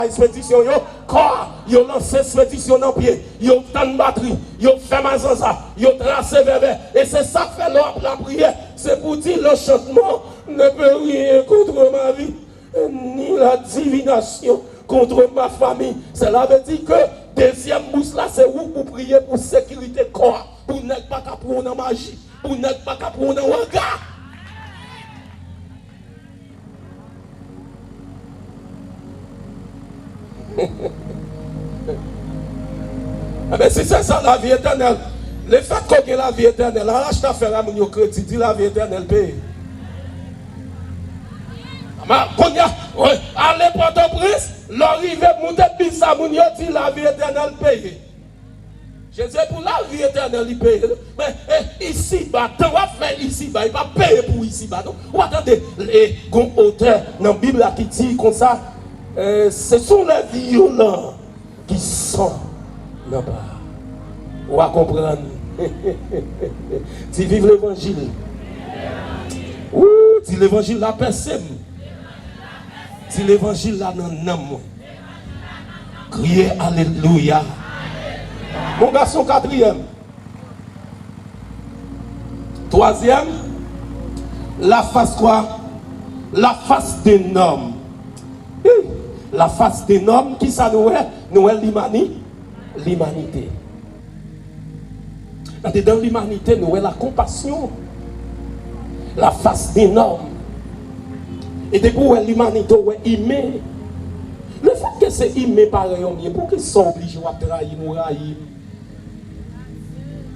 expédition yo quoi yo lancé expédition dans pied yo tan batterie yo fait mazanza yo tracé vers et c'est ça que fait la prière c'est pour dire le chantement ne peut rien contre ma vie ni la divination contre ma famille. Cela veut dire que deuxième bouche là c'est où pour prier pour sécurité corps pour n'être pas capable dans magie pour n'être pas capable dans regard. Mais si c'est ça la vie éternelle, le fait qu'on ait la vie éternelle, là je t'ai fait un crédit, dit la vie éternelle paye. À l'époque de Prince, l'arrivée monter bizarre, mon dit la vie éternelle paye. Je dis pour la vie éternelle, il paye. Mais ici, tant on va faire ici, il va payer pour ici. Ou attendez, les grands auteurs dans la Bible qui dit comme ça, ce sont les violents qui sont là-bas. On va comprendre. Tu vives l'évangile. Ouh, tu l'évangile la personne. Tu l'évangile là dans le nom. Criez Alléluia. Mon garçon, quatrième. Troisième, la face quoi? La face d'un homme. La face d'un homme, qui ça nous est? Nous est l'humanité. Dans l'humanité, nous est la compassion. La face d'un homme. Et depuis l'humanité, est aimé. Le fait que c'est aimé pareil, pour qu'ils sont obligés de trahir, nous railler.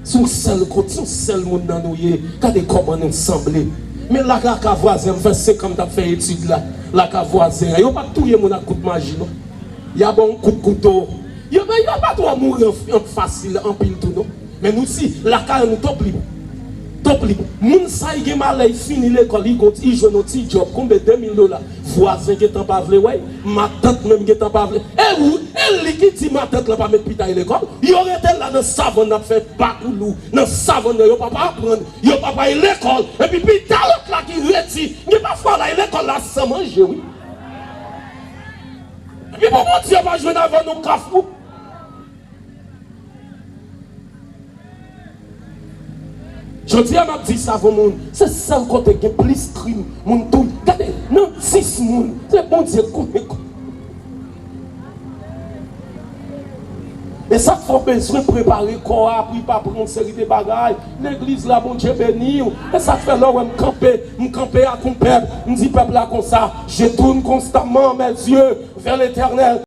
Son seul côté, son seul monde dans nous, regardez comment nous semblons. Mais la voisin, fait 50 ans fait étude là. La voisin, il n'y a pas tout le monde à coup de magie. Il y a bon coup de couteau. Il n'y a pas tout à mourir facile, en pile tout. Non? Mais nous, si la carrière nous top libre. Top libre. Moun sa y mal, il finit l'école, il joue notre petit job. Combien $2000? Voisin qui est en pavlé, ouais. Ma tante même qui est en pavlé. Et où? Elle qui dit ma tante là pas mettre pita à l'école. Il aurait été là dans le savon, n'a fait bakoulou. Dans le savon, il n'y a pas apprendre. Il n'y a pas à l'école. Et puis pita l'autre là qui retire. Il n'y a pas fois là l'école là sans manger, oui. Et puis pour mon Dieu, va jouer avant nos cafous. Je dis à ma petite savon, c'est ça le côté qui est plus crime. Mon tout, regardez, non, 6 moun, c'est bon Dieu qu'on écoute. Et ça, il faut besoin de préparer quoi, puis pas prendre une série de bagailles. L'église là, mon Dieu béni. Et ça fait là où je me camper à ton peuple. Je dis peuple là comme ça, je tourne constamment mes yeux vers l'éternel.